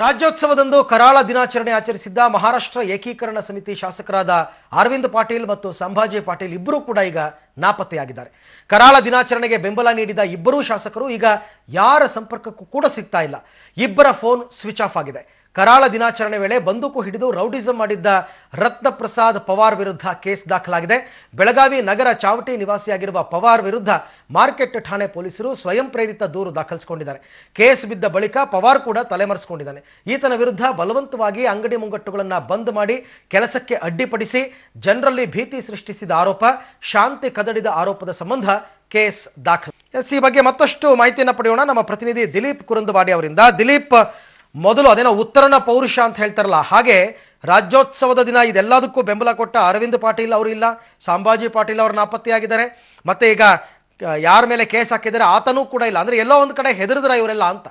ರಾಜ್ಯೋತ್ಸವದಂದು ಕರಾಳ ದಿನಾಚರಣೆ ಆಚರಿಸಿದ್ದ ಮಹಾರಾಷ್ಟ್ರ ಏಕೀಕರಣ ಸಮಿತಿ ಶಾಸಕರಾದ ಅರವಿಂದ್ ಪಾಟೀಲ್ ಮತ್ತು ಸಂಭಾಜಿ ಪಾಟೀಲ್ ಇಬ್ಬರೂ ಕೂಡ ಈಗ ನಾಪತ್ತೆಯಾಗಿದ್ದಾರೆ. ಕರಾಳ ದಿನಾಚರಣೆಗೆ ಬೆಂಬಲ ನೀಡಿದ ಇಬ್ಬರೂ ಶಾಸಕರು ಈಗ ಯಾರ ಸಂಪರ್ಕಕ್ಕೂ ಕೂಡ ಸಿಗ್ತಾ ಇಲ್ಲ. ಇಬ್ಬರ ಫೋನ್ ಸ್ವಿಚ್ ಆಫ್ ಆಗಿದೆ. ಕರಾಳ ದಿನಾಚರಣೆ ವೇಳೆ ಬಂದೂಕು ಹಿಡಿದು ರೌಡಿಸಂ ಮಾಡಿದ್ದ ರತ್ನಪ್ರಸಾದ್ ಪವಾರ್ ವಿರುದ್ಧ ಕೇಸ್ ದಾಖಲಾಗಿದೆ. ಬೆಳಗಾವಿ ನಗರ ಚಾವಟಿ ನಿವಾಸಿಯಾಗಿರುವ ಪವಾರ್ ವಿರುದ್ಧ ಮಾರ್ಕೆಟ್ ಠಾಣೆ ಪೊಲೀಸರು ಸ್ವಯಂ ಪ್ರೇರಿತ ದೂರು ದಾಖಲಿಸಿಕೊಂಡಿದ್ದಾರೆ. ಕೇಸ್ ಬಿದ್ದ ಬಳಿಕ ಪವಾರ್ ಕೂಡ ತಲೆಮರೆಸಿಕೊಂಡಿದ್ದಾನೆ. ಈತನ ವಿರುದ್ಧ ಬಲವಂತವಾಗಿ ಅಂಗಡಿ ಮುಂಗಟ್ಟುಗಳನ್ನು ಬಂದ್ ಮಾಡಿ ಕೆಲಸಕ್ಕೆ ಅಡ್ಡಿಪಡಿಸಿ ಜನರಲ್ಲಿ ಭೀತಿ ಸೃಷ್ಟಿಸಿದ ಆರೋಪ, ಶಾಂತಿ ಕದಡಿದ ಆರೋಪದ ಸಂಬಂಧ ಕೇಸ್ ದಾಖಲು. ಈ ಬಗ್ಗೆ ಮತ್ತಷ್ಟು ಮಾಹಿತಿಯನ್ನು ಪಡೆಯೋಣ ನಮ್ಮ ಪ್ರತಿನಿಧಿ ದಿಲೀಪ್ ಕುರುಂದವಾಡಿ ಅವರಿಂದ. ದಿಲೀಪ್, ಮೊದಲು ಅದೇನೋ ಉತ್ತರನ ಪೌರುಷ ಅಂತ ಹೇಳ್ತಾರಲ್ಲ, ಹಾಗೆ ರಾಜ್ಯೋತ್ಸವದ ದಿನ ಇದೆಲ್ಲದಕ್ಕೂ ಬೆಂಬಲ ಕೊಟ್ಟ ಅರವಿಂದ್ ಪಾಟೀಲ್ ಅವರು ಇಲ್ಲ, ಸಂಭಾಜಿ ಪಾಟೀಲ್ ಅವರು ನಾಪತ್ತೆಯಾಗಿದ್ದಾರೆ, ಮತ್ತೆ ಈಗ ಯಾರ ಮೇಲೆ ಕೇಸ್ ಹಾಕಿದ್ದಾರೆ ಆತನೂ ಕೂಡ ಇಲ್ಲ. ಅಂದ್ರೆ ಎಲ್ಲೋ ಒಂದು ಕಡೆ ಹೆದರಿದ್ರ ಇವರೆಲ್ಲ ಅಂತ.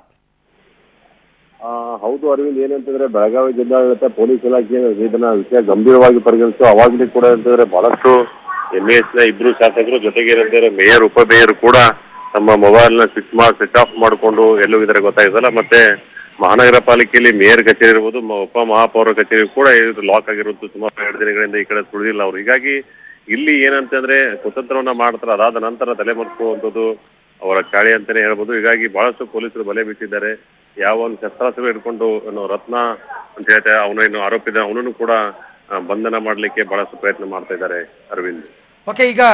ಹೌದು ಅರವಿಂದ್, ಏನಂತಂದ್ರೆ ಬೆಳಗಾವಿ ಜಿಲ್ಲಾಡಳಿತ ಪೊಲೀಸ್ ಇಲಾಖೆ ಇದನ್ನ ವಿಷಯ ಗಂಭೀರವಾಗಿ ಪರಿಗಣಿಸಿ ಅವಾಗಲೂ ಕೂಡ ಅಂತಂದ್ರೆ ಬಹಳಷ್ಟು ಎಂಎಸ್ ನ ಇಬ್ರು ಶಾಸಕರು ಜೊತೆಗೆ ಏನಂತಾರೆ ಮೇಯರ್ ಉಪ ಮೇಯರ್ ಕೂಡ ತಮ್ಮ ಮೊಬೈಲ್ ನ ಸ್ವಿಚ್ ಆಫ್ ಮಾಡಿಕೊಂಡು ಎಲ್ಲೋಗಿದ್ದಾರೆ ಗೊತ್ತಾಗಿದ್ದಲ್ಲ. ಮತ್ತೆ ಮಹಾನಗರ ಪಾಲಿಕೆಯಲ್ಲಿ ಮೇಯರ್ ಕಚೇರಿ ಇರ್ಬೋದು, ಉಪ ಮಹಾಪೌರ ಕಚೇರಿ ಕೂಡ ಲಾಕ್ ಆಗಿರುವುದು ಸುಮಾರು 2 ದಿನಗಳಿಂದ ಈ ಕಡೆ ಸುಳಿದಿಲ್ಲ ಅವರು. ಹೀಗಾಗಿ ಇಲ್ಲಿ ಏನಂತಂದ್ರೆ ಕುತಂತ್ರವನ್ನ ಮಾಡ್ತಾರೆ, ಅದಾದ ನಂತರ ತಲೆಮರೆಸುವಂಥದ್ದು ಅವರ ಚಾಳಿ ಅಂತಾನೆ ಹೇಳ್ಬೋದು. ಹೀಗಾಗಿ ಬಹಳಷ್ಟು ಪೊಲೀಸರು ಬಲೆ ಬಿಟ್ಟಿದ್ದಾರೆ. ಯಾವ ಒಂದು ಶಸ್ತ್ರಾಸ್ತ್ರ ಹಿಡ್ಕೊಂಡು ರತ್ನ ಅಂತ ಹೇಳ್ತಾರೆ ಅವನೇನು ಆರೋಪಿದ ಅವನನ್ನು ಕೂಡ ಬಂಧನ ಮಾಡಲಿಕ್ಕೆ ಬಹಳಷ್ಟು ಪ್ರಯತ್ನ ಮಾಡ್ತಾ ಇದ್ದಾರೆ ಅರವಿಂದ್. ಓಕೆ, ಈಗ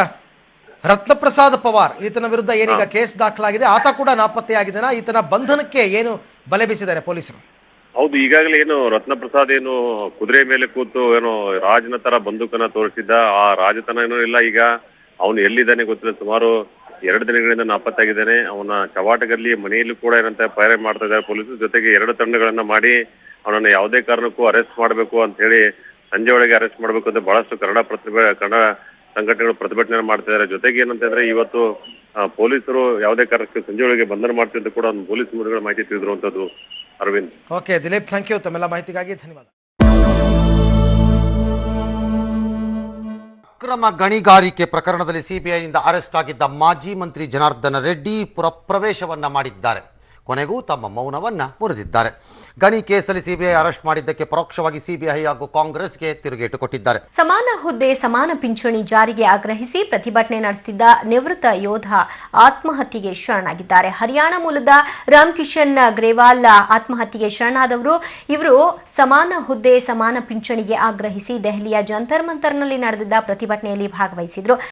ರತ್ನಪ್ರಸಾದ್ ಪವಾರ್ ಈತನ ವಿರುದ್ಧ ಏನೀಗ ಕೇಸ್ ದಾಖಲಾಗಿದೆ, ಆತ ಕೂಡ ನಾಪತ್ತೆಯಾಗಿದ್ದಾನ. ಈತನ ಬಂಧನಕ್ಕೆ ಏನು ಬಲೆ ಬೀಸಿದ್ದಾರೆ ಪೊಲೀಸರು? ಹೌದು, ಈಗಾಗಲೇ ಏನು ರತ್ನಪ್ರಸಾದ್ ಏನು ಕುದುರೆ ಮೇಲೆ ಕೂತು ಏನೋ ರಾಜನ ತರ ಬಂದೂಕನ್ನ ತೋರಿಸಿದ್ದ, ಆ ರಾಜತನ ಏನೋ ಇಲ್ಲ. ಈಗ ಅವನು ಎಲ್ಲಿದ್ದಾನೆ ಗೊತ್ತಿಲ್ಲ. ಸುಮಾರು 2 ದಿನಗಳಿಂದ ನಾಪತ್ತಾಗಿದ್ದಾನೆ. ಅವನ ಚವಾಟಗಲ್ಲಿ ಮನೆಯಲ್ಲೂ ಕೂಡ ಏನಂತ ಫೈರ್ ಮಾಡ್ತಾ ಇದ್ದಾರೆ ಪೊಲೀಸರು. ಜೊತೆಗೆ 2 ತಂಡಗಳನ್ನ ಮಾಡಿ ಅವನನ್ನು ಯಾವುದೇ ಕಾರಣಕ್ಕೂ ಅರೆಸ್ಟ್ ಮಾಡಬೇಕು ಅಂತ ಹೇಳಿ ಸಂಜೆ ಒಳಗೆ ಅರೆಸ್ಟ್ ಮಾಡಬೇಕು ಅಂತ ಬಹಳಷ್ಟು ಕನ್ನಡ ಸಂಘಟನೆಗಳು ಪ್ರತಿಭಟನೆ ಮಾಡ್ತಾ ಇದ್ದಾರೆ. ಜೊತೆಗೆ ಏನಂತಂದ್ರೆ ಇವತ್ತು ಪೊಲೀಸರು ಯಾವುದೇ ಕಾರಣಕ್ಕೆ ಸಂಜೆ ಒಳಗೆ ಬಂಧನ ಮಾಡ್ತೀವಿ ಅಂತ ಕೂಡ ಒಂದು ಪೊಲೀಸ್ ಮೂಲಗಳ ಮಾಹಿತಿ ತಿಳಿದಿರುವಂತದ್ದು Aravind. Okay Dileep, thank you. ತಮ್ಮೆಲ್ಲ ಮಾಹಿತಿಗಾಗಿ ಧನ್ಯವಾದ. ಅಕ್ರಮ ಗಣಿಗಾರಿಕೆ ಪ್ರಕರಣದಲ್ಲಿ ಸಿಬಿಐನಿಂದ ಅರೆಸ್ಟ್ ಆಗಿದ್ದ ಮಾಜಿ ಮಂತ್ರಿ ಜನಾರ್ದನ ರೆಡ್ಡಿ ಪ್ರವೇಶವನ್ನ ಮಾಡಿದ್ದಾರೆ. ಕೊನೆಗೂ ತಮ್ಮ ಮೌನವನ್ನ ಮುರಿದಿದ್ದಾರೆ. ಗಣಿ ಕೇಸಲ್ಲಿ ಸಿಬಿಐ ಅರೆಸ್ಟ್ ಮಾಡಿದ್ದಕ್ಕೆ ಪರೋಕ್ಷವಾಗಿ ಸಿಬಿಐ ಹಾಗೂ ಕಾಂಗ್ರೆಸ್ಗೆ ತಿರುಗೇಟು ಕೊಟ್ಟಿದ್ದಾರೆ. ಸಮಾನ ಹುದ್ದೆ ಸಮಾನ ಪಿಂಚಣಿ ಜಾರಿಗೆ ಆಗ್ರಹಿಸಿ ಪ್ರತಿಭಟನೆ ನಡೆಸುತ್ತಿದ್ದ ನಿವೃತ್ತ ಯೋಧ ಆತ್ಮಹತ್ಯೆಗೆ ಶರಣಾಗಿದ್ದಾರೆ. ಹರಿಯಾಣ ಮೂಲದ ರಾಮ್ ಕಿಶನ್ ಗ್ರೇವಾಲ್ ಆತ್ಮಹತ್ಯೆಗೆ ಶರಣಾದವರು. ಇವರು ಸಮಾನ ಹುದ್ದೆ ಸಮಾನ ಪಿಂಚಣಿಗೆ ಆಗ್ರಹಿಸಿ ದೆಹಲಿಯ ಜಂತರ್ ಮಂತರ್ನಲ್ಲಿ ನಡೆದಿದ್ದ ಪ್ರತಿಭಟನೆಯಲ್ಲಿ ಭಾಗವಹಿಸಿದ್ರು.